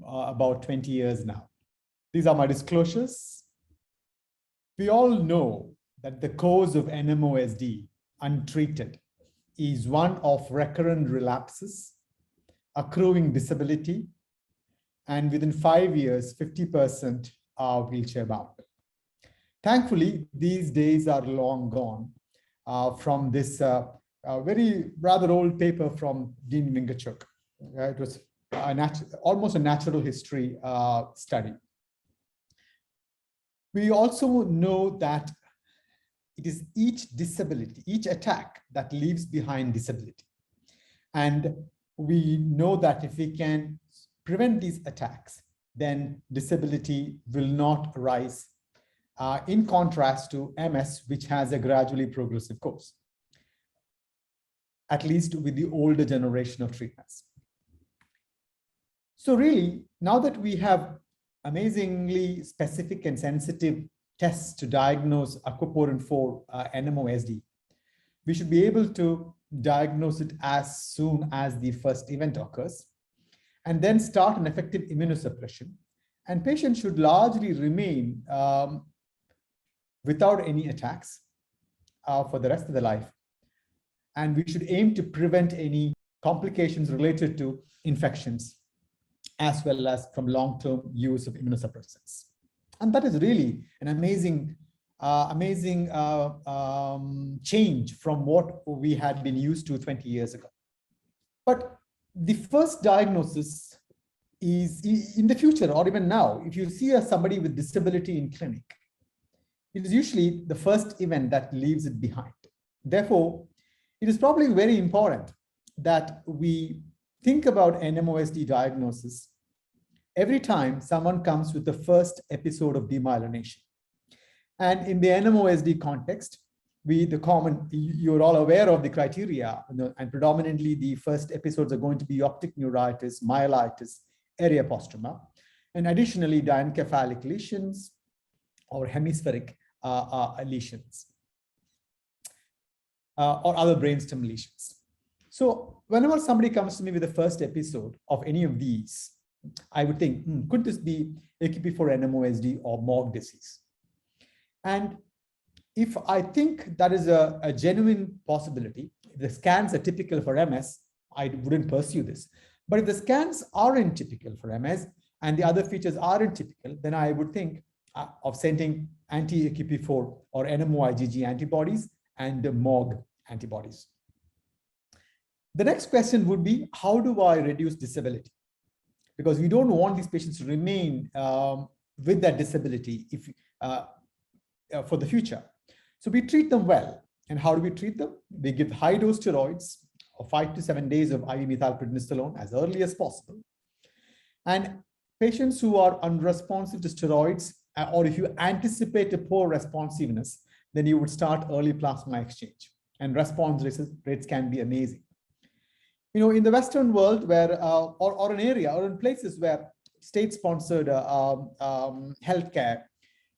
about 20 years now. These are my disclosures. We all know that the cause of NMOSD untreated is one of recurrent relapses, accruing disability, and within 5 years, 50% are wheelchair bound. Thankfully, these days are long gone from this very rather old paper from Dean Wingachuk. It was almost a natural history study. We also know that it is each disability, each attack that leaves behind disability. And we know that if we can prevent these attacks, then disability will not arise, in contrast to MS, which has a gradually progressive course, at least with the older generation of treatments. So really, now that we have amazingly specific and sensitive tests to diagnose aquaporin 4 NMOSD, we should be able to diagnose it as soon as the first event occurs, and then start an effective immunosuppression. And patients should largely remain without any attacks for the rest of their life. And we should aim to prevent any complications related to infections, as well as from long-term use of immunosuppressants. And that is really an amazing change from what we had been used to 20 years ago. But the first diagnosis is in the future, or even now, if you see somebody with disability in clinic, it is usually the first event that leaves it behind. Therefore, it is probably very important that we think about NMOSD diagnosis every time someone comes with the first episode of demyelination. And in the NMOSD context, you're all aware of the criteria, and predominantly the first episodes are going to be optic neuritis, myelitis, area postrema, and additionally diencephalic lesions or hemispheric lesions or other brainstem lesions. So whenever somebody comes to me with the first episode of any of these, I would think, could this be AQP4 NMOSD or MOG disease? And if I think that is a genuine possibility, if the scans are typical for MS, I wouldn't pursue this. But if the scans aren't typical for MS and the other features aren't typical, then I would think of sending anti-AQP4 or NMO-IgG antibodies and the MOG antibodies. The next question would be, how do I reduce disability? Because we don't want these patients to remain with that disability for the future. So we treat them well. And how do we treat them? We give high-dose steroids of 5 to 7 days of IV methylprednisolone as early as possible. And patients who are unresponsive to steroids, or if you anticipate a poor responsiveness, then you would start early plasma exchange. And response rates can be amazing. In the Western world, where or an area or in places where state-sponsored healthcare,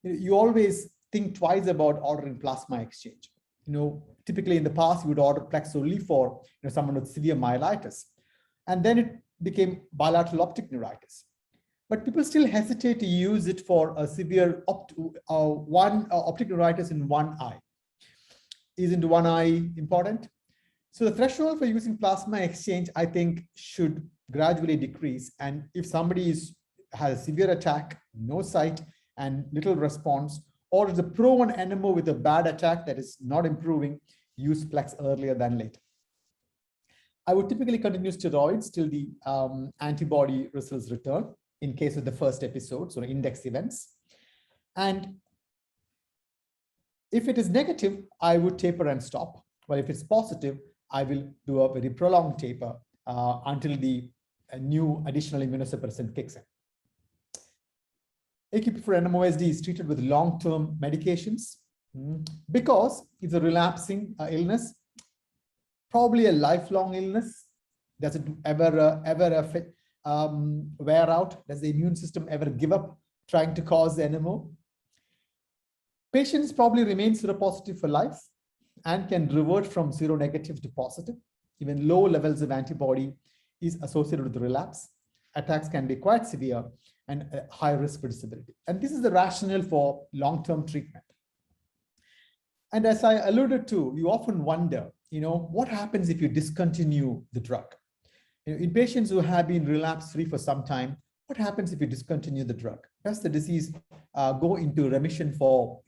you always think twice about ordering plasma exchange. Typically in the past, you would order Plex only for someone with severe myelitis, and then it became bilateral optic neuritis. But people still hesitate to use it for a severe optic neuritis in one eye. Isn't one eye important? So the threshold for using plasma exchange, I think, should gradually decrease. And if somebody has a severe attack, no sight, and little response, or is a pro-1 NMO with a bad attack that is not improving, use Plex earlier than later. I would typically continue steroids till the antibody results return in case of the first episodes or index events. And if it is negative, I would taper and stop. But if it's positive, I will do a very prolonged taper until the new additional immunosuppressant kicks in. AQP4 NMOSD is treated with long-term medications because it's a relapsing illness, probably a lifelong illness. Does it ever wear out? Does the immune system ever give up trying to cause NMO? Patients probably remain seropositive for life and can revert from seronegative to positive. Even low levels of antibody is associated with relapse. attacks can be quite severe and high risk for disability. And this is the rationale for long-term treatment. And as I alluded to, you often wonder, what happens if you discontinue the drug? In patients who have been relapse-free for some time, what happens if you discontinue the drug? Does the disease go into remission for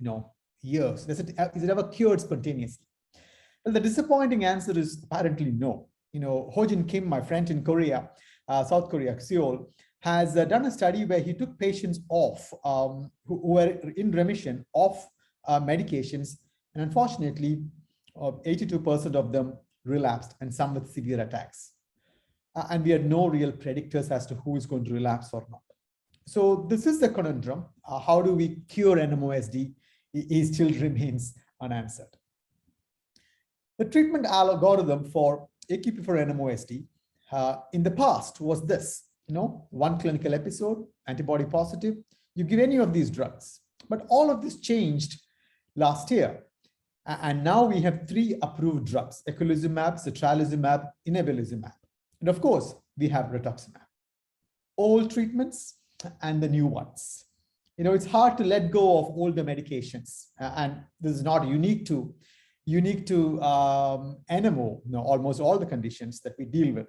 years? Is it ever cured spontaneously? Well, the disappointing answer is apparently no. Ho-Jin Kim, my friend in Korea, South Korea, Seoul, has done a study where he took patients off who were in remission of medications, and unfortunately, 82% of them relapsed, and some with severe attacks. And we had no real predictors as to who is going to relapse or not. So this is the conundrum. How do we cure NMOSD? It still remains unanswered. The treatment algorithm for AQP for NMOSD in the past was this, one clinical episode, antibody positive, you give any of these drugs. But all of this changed last year. And now we have 3 approved drugs, eculizumab, citralizumab, inebilizumab. And of course, we have rituximab. Old treatments and the new ones. It's hard to let go of older medications. And this is not unique to NMO, almost all the conditions that we deal with.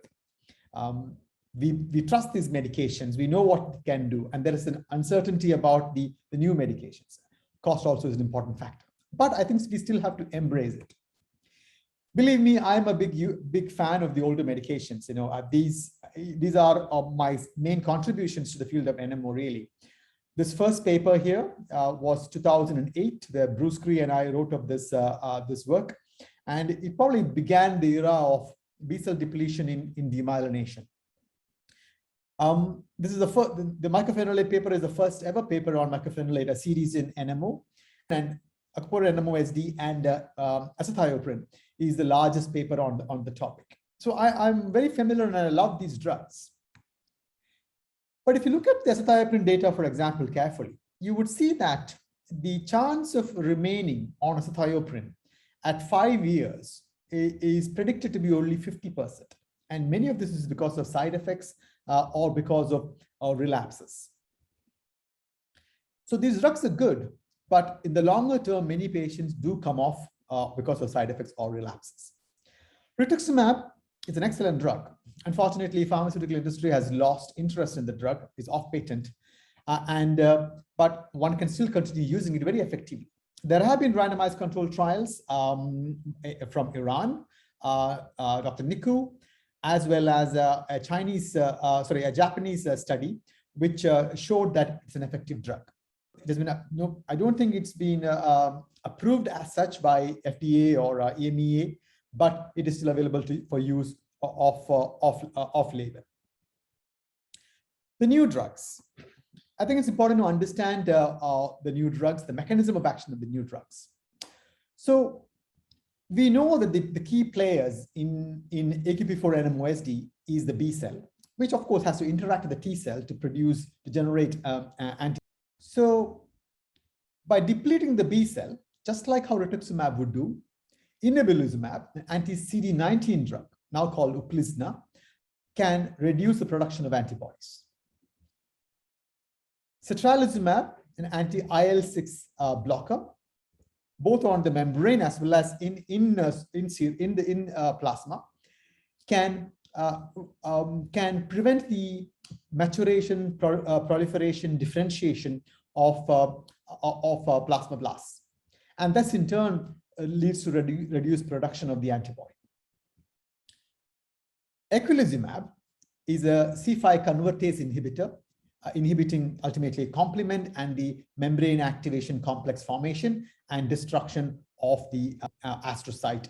We trust these medications. We know what it can do. And there is an uncertainty about the new medications. Cost also is an important factor. But I think we still have to embrace it. Believe me, I'm a big fan of the older medications. These are my main contributions to the field of NMO, really. This first paper here was 2008, where Bruce Cree and I wrote of this work. And it probably began the era of B-cell depletion in demyelination. This is the mycophenolate paper is the first ever paper on mycophenolate, a series in NMO. And Acute NMOSD and azathioprine is the largest paper on the topic. So I'm very familiar and I love these drugs. But if you look at the azathioprine data, for example, carefully, you would see that the chance of remaining on azathioprine at 5 years is predicted to be only 50%. And many of this is because of side effects or because of relapses. So these drugs are good, but in the longer term, many patients do come off because of side effects or relapses. Rituximab is an excellent drug. Unfortunately, pharmaceutical industry has lost interest in the drug. It's off patent, but one can still continue using it very effectively. There have been randomized controlled trials from Iran, Dr. Niku, as well as a Japanese study, which showed that it's an effective drug. It has been I don't think it's been approved as such by FDA or EMEA, but it is still available for use off label. The new drugs. I think it's important to understand the new drugs, the mechanism of action of the new drugs. So we know that the key players in AQP4 NMOSD is the B cell, which of course has to interact with the T cell to generate antibodies. So by depleting the B cell, just like how rituximab would do, inebilizumab, an anti-CD19 drug, now called Uplizna, can reduce the production of antibodies. Citralizumab, an anti-IL-6 blocker, both on the membrane as well as in plasma, can prevent the maturation, proliferation, differentiation of plasmablasts, and thus in turn leads to reduced production of the antibody. Eculizumab is a C5 convertase inhibitor, inhibiting ultimately complement and the membrane activation complex formation and destruction of the astrocyte.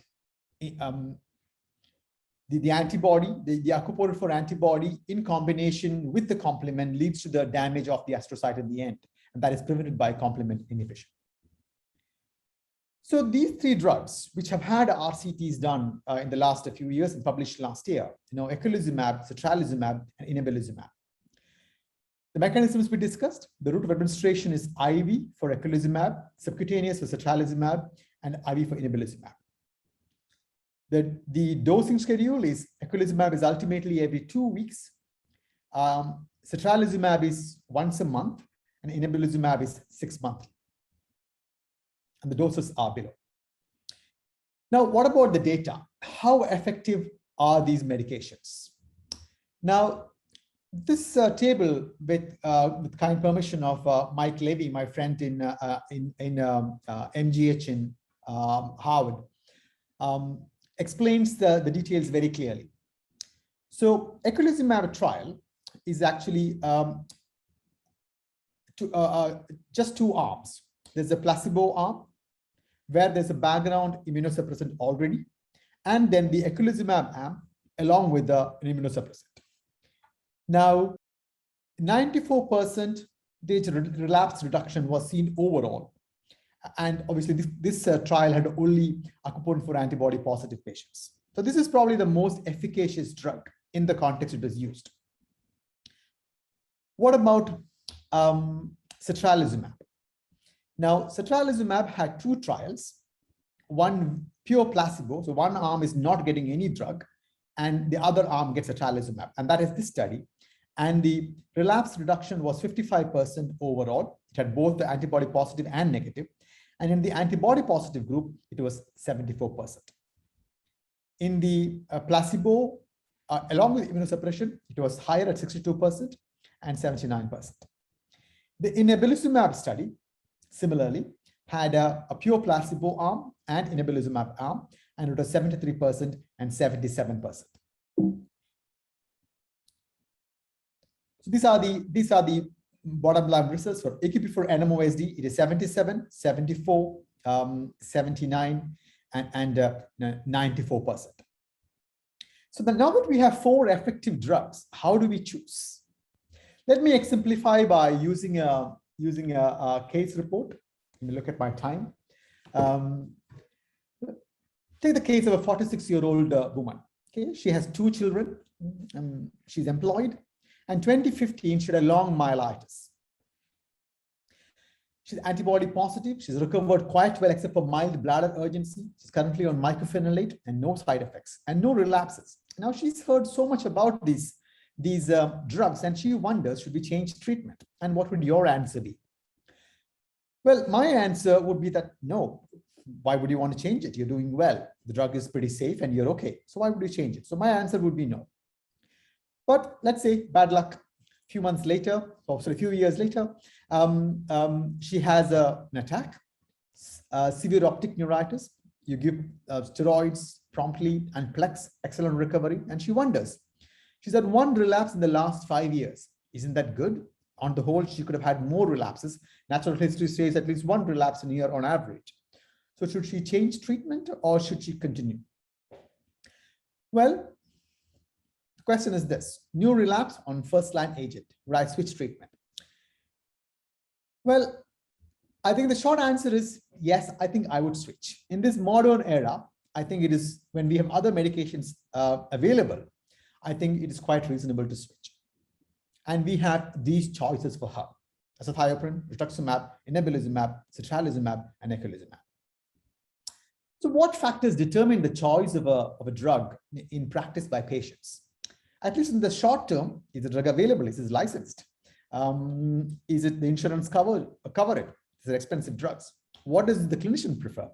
The antibody, the aquaportin-4 antibody in combination with the complement leads to the damage of the astrocyte in the end, and that is prevented by complement inhibition. So these 3 drugs, which have had RCTs done in the last few years and published last year, eculizumab, citralizumab, and inebilizumab. The mechanisms we discussed, the route of administration is IV for eculizumab, subcutaneous for citralizumab, and IV for inebilizumab. The dosing schedule is eculizumab is ultimately every 2 weeks, Satralizumab is once a month and inebilizumab is 6 monthly. And the doses are below. Now, what about the data? How effective are these medications? Now, this table, with kind permission of Mike Levy, my friend in MGH in Harvard, explains the details very clearly. So, eculizumab trial is actually just 2 arms. There's a placebo arm where there's a background immunosuppressant already, and then the eculizumab arm along with the immunosuppressant. Now, 94% relapse reduction was seen overall. And obviously, this trial had only acupuncture for antibody positive patients. So this is probably the most efficacious drug in the context it was used. What about satralizumab? Now, satralizumab had 2 trials, one pure placebo, so one arm is not getting any drug, and the other arm gets satralizumab, and that is this study. And the relapse reduction was 55% overall. It had both the antibody positive and negative. And in the antibody positive group, it was 74%. In the placebo, along with immunosuppression, it was higher at 62% and 79%. The inebilizumab study, similarly, had a pure placebo arm and inebilizumab arm, and it was 73% and 77%. So these are the bottom line results for AQP for NMOSD. It is 77, 74, 79, and 94%. So now that we have 4 effective drugs, how do we choose? Let me exemplify by using a case report. Let me look at my time. Take the case of a 46-year-old woman. Okay, she has 2 children. She's employed. And 2015, she had a long myelitis. She's antibody positive. She's recovered quite well, except for mild bladder urgency. She's currently on mycophenolate and no side effects and no relapses. Now, she's heard so much about these drugs, and she wonders, should we change treatment? And what would your answer be? Well, my answer would be that no. Why would you want to change it? You're doing well. The drug is pretty safe and you're okay. So why would you change it? So my answer would be no. But let's say, bad luck, a few months later, or sorry, a few years later, she has an attack, severe optic neuritis. You give steroids promptly and Plex, excellent recovery, and she wonders. She's had 1 relapse in the last 5 years. Isn't that good? On the whole, she could have had more relapses. Natural history says at least 1 relapse in a year on average. So should she change treatment or should she continue? Well, the question is this: new relapse on first-line agent. Would I switch treatment? Well, I think the short answer is yes, I think I would switch. In this modern era, I think it is when we have other medications available, I think it is quite reasonable to switch. And we have these choices for her: azathioprine, rituximab, inebilizumab, satralizumab, and eculizumab. So what factors determine the choice of a drug in practice by patients? At least in the short term, is the drug available? Is it licensed? Is it the insurance cover it? Is it expensive drugs? What does the clinician prefer?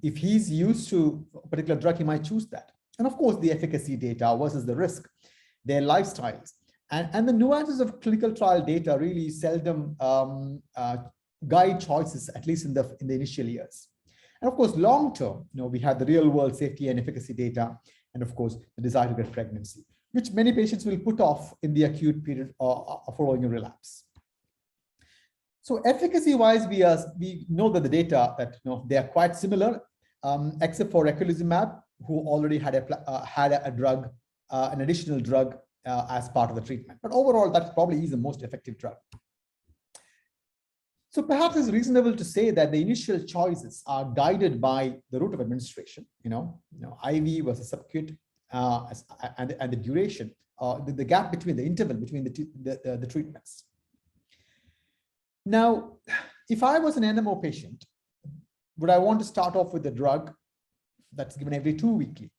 If he's used to a particular drug, he might choose that. And of course, the efficacy data versus the risk, their lifestyles. And the nuances of clinical trial data really seldom guide choices, at least in the initial years. And of course, long term, we have the real world safety and efficacy data, and of course, the desire to get pregnancy, which many patients will put off in the acute period following a relapse. So efficacy-wise, we know that the data that they are quite similar, except for eculizumab, who already had a drug, an additional drug as part of the treatment. But overall, that probably is the most effective drug. So perhaps it's reasonable to say that the initial choices are guided by the route of administration, IV versus subacute, and the duration, the gap between the interval between the treatments. Now, if I was an NMO patient, would I want to start off with a drug that's given every 2 weekly?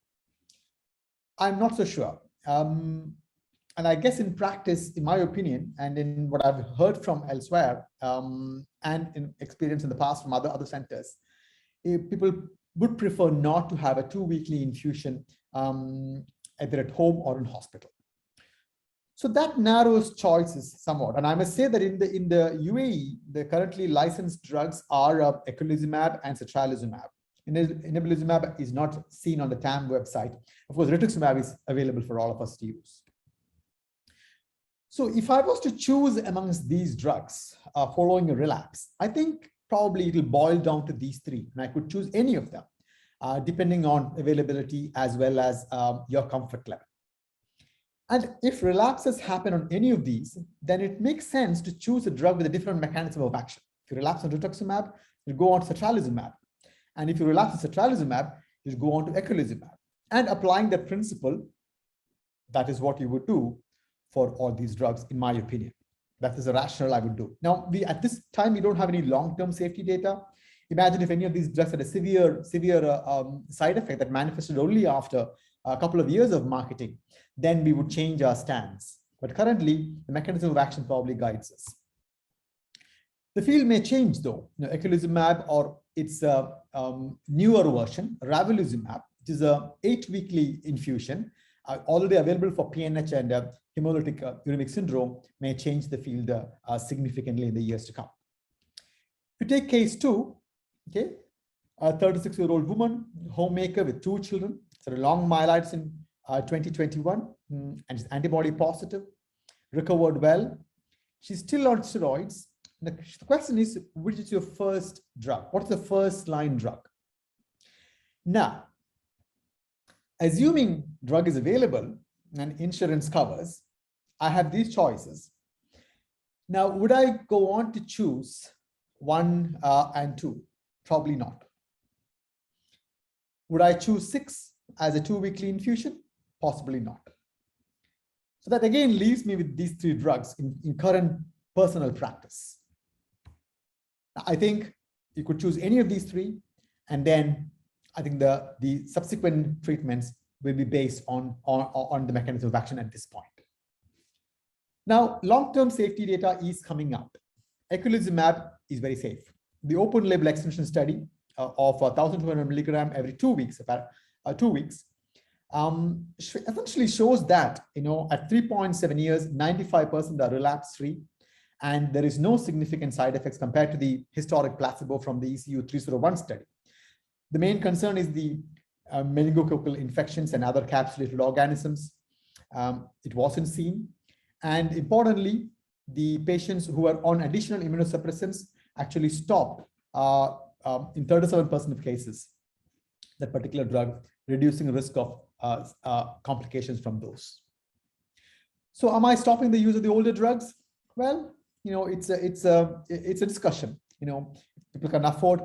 I'm not so sure. and I guess in practice, in my opinion, and in what I've heard from elsewhere, and in experience in the past from other centers, people would prefer not to have a 2-weekly infusion, either at home or in hospital. So that narrows choices somewhat. And I must say that in the UAE, the currently licensed drugs are eculizumab and cetralizumab. Inebilizumab is not seen on the TAM website. Of course, rituximab is available for all of us to use. So if I was to choose amongst these drugs following a relapse, I think probably it will boil down to these three, and I could choose any of them, depending on availability as well as your comfort level. And if relapses happen on any of these, then it makes sense to choose a drug with a different mechanism of action. If you relapse on rituximab, you go on to cetralizumab. And if you relapse on cetralizumab, you go on to eculizumab. And applying that principle, that is what you would do for all these drugs, in my opinion. That is a rationale I would do. Now, at this time, we don't have any long-term safety data. Imagine if any of these drugs had a severe side effect that manifested only after a couple of years of marketing, then we would change our stance. But currently, the mechanism of action probably guides us. The field may change though. Eculizumab or its newer version, ravulizumab, which is a 8-weekly infusion, already available for PNH and hemolytic uremic syndrome, may change the field significantly in the years to come. If you take case 2, okay, a 36-year-old woman, homemaker with 2 children, so long myelitis in 2021, and she's antibody positive, recovered well. She's still on steroids. The question is, which is your first drug? What's the first line drug? Now, assuming drug is available and insurance covers, I have these choices. Now, would I go on to choose 1 and 2? Probably not. Would I choose 6 as a 2-weekly infusion? Possibly not. So that again leaves me with these 3 drugs in current personal practice. I think you could choose any of these 3, and then I think the subsequent treatments will be based on the mechanism of action at this point. Now, long-term safety data is coming out. Eculizumab is very safe. The open label extension study of 1,200 milligram every 2 weeks, about 2 weeks, essentially shows that, at 3.7 years, 95% are relapse-free, and there is no significant side effects compared to the historic placebo from the ECU 301 study. The main concern is the meningococcal infections and other capsulated organisms. It wasn't seen. And importantly, the patients who are on additional immunosuppressants actually stopped in 37% of cases, that particular drug, reducing the risk of complications from those. So am I stopping the use of the older drugs? Well, it's a discussion. People can afford,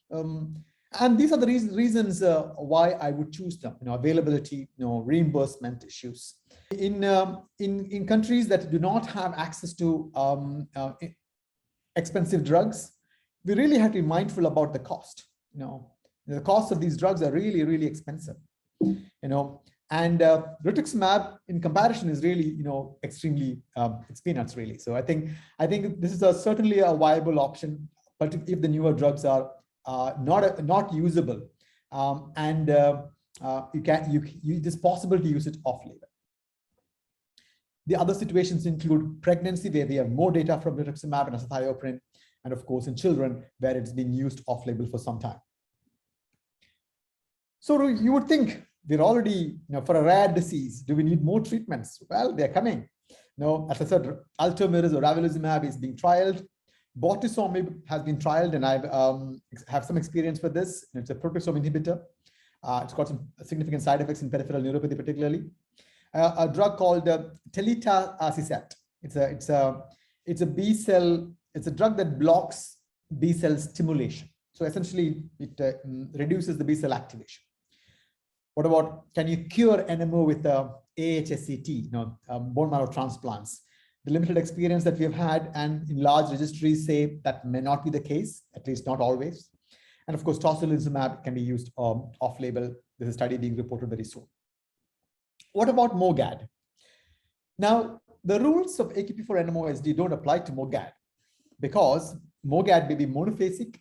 and these are the reasons why I would choose them. Availability, reimbursement issues. In countries that do not have access to expensive drugs, we really have to be mindful about the cost. The cost of these drugs are really, really expensive. And rituximab in comparison is really, extremely, it's peanuts really. So I think this is certainly a viable option, but if the newer drugs are not usable, and it is possible to use it off-label. The other situations include pregnancy, where we have more data from rituximab and azathioprine, and of course in children, where it's been used off-label for some time. So you would think we're already, for a rare disease, do we need more treatments? Well, they're coming. As I said, Ultomiris or ravulizumab is being trialed. Bortezomib has been trialed, and I have some experience with this. It's a proteasome inhibitor. It's got some significant side effects in peripheral neuropathy, particularly. A drug called telitacicept. It's a B cell. It's a drug that blocks B cell stimulation. So essentially, it reduces the B cell activation. What about, can you cure NMO with AHSCT, bone marrow transplants? The limited experience that we have had and in large registries say that may not be the case, at least not always. And of course, tocilizumab can be used off-label. There's a study being reported very soon. What about MOGAD? Now, the rules of AQP for NMOSD don't apply to MOGAD because MOGAD may be monophasic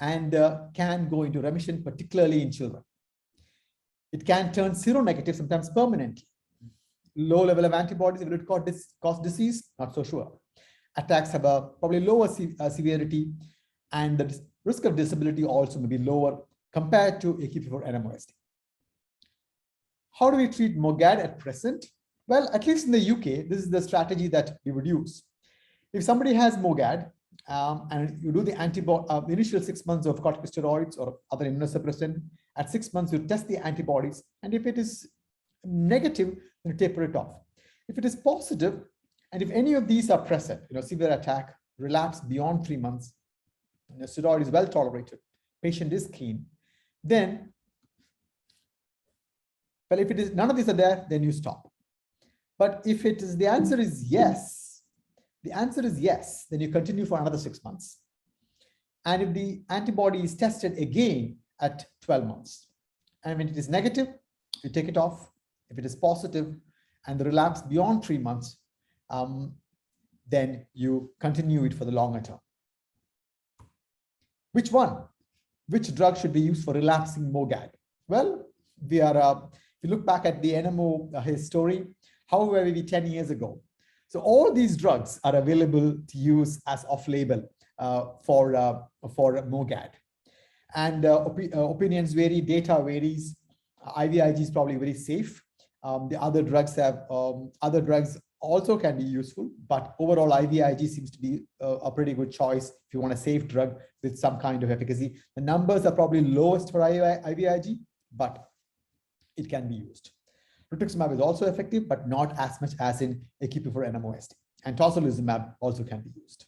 and can go into remission, particularly in children. It can turn seronegative sometimes permanently. Low level of antibodies, will it cause disease? Not so sure. Attacks have a probably lower severity, and the risk of disability also may be lower compared to AQP for NMOSD. How do we treat MOGAD at present? Well, at least in the UK, this is the strategy that we would use. If somebody has MOGAD and you do the initial 6 months of corticosteroids or other immunosuppressant, at 6 months you test the antibodies, and if it is negative, then you taper it off. If it is positive, and if any of these are present, severe attack, relapse beyond 3 months, the steroid is well tolerated, patient is clean, then, well, if it is none of these are there, then you stop. But if the answer is yes, then you continue for another 6 months. And if the antibody is tested again at 12 months, and when it is negative, you take it off. If it is positive and the relapse beyond 3 months, then you continue it for the longer term. Which drug should be used for relapsing MOGAD? Well, if you look back at the NMO history, how were we 10 years ago? So all these drugs are available to use as off-label for MOGAD. And opinions vary, data varies. IVIG is probably very safe. The other drugs also can be useful, but overall IVIG seems to be a pretty good choice if you want a safe drug with some kind of efficacy. The numbers are probably lowest for IVIG, but it can be used. Rituximab is also effective, but not as much as in AQP for NMOSD. And tocilizumab also can be used.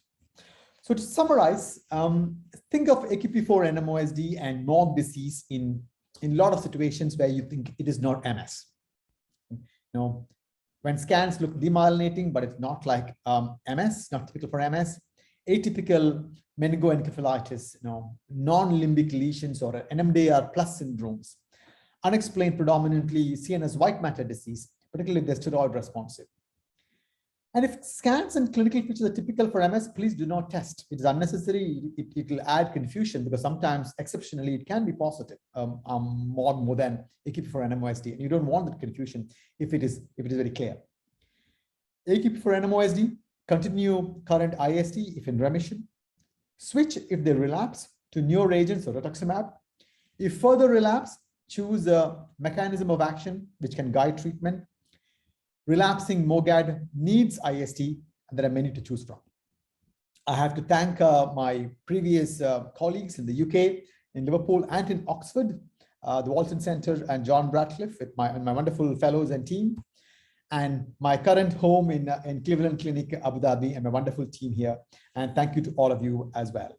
So to summarize, think of AQP for NMOSD and MOG disease in a lot of situations where you think it is not MS. When scans look demyelinating, but it's not like MS, not typical for MS. Atypical meningoencephalitis, non-limbic lesions or NMDAR plus syndromes. Unexplained predominantly CNS white matter disease, particularly if they're steroid responsive. And if scans and clinical features are typical for MS, please do not test. It is unnecessary. It will add confusion because sometimes, exceptionally, it can be positive, more than AQP for NMOSD. And you don't want that confusion if it is very clear. AQP for NMOSD, continue current IST if in remission. Switch if they relapse to newer agents or rituximab. If further relapse, choose a mechanism of action which can guide treatment. Relapsing MOGAD needs IST, and there are many to choose from. I have to thank my previous colleagues in the UK, in Liverpool, and in Oxford, the Walton Center and John Bradcliffe, with my wonderful fellows and team, and my current home in Cleveland Clinic, Abu Dhabi, and my wonderful team here. And thank you to all of you as well.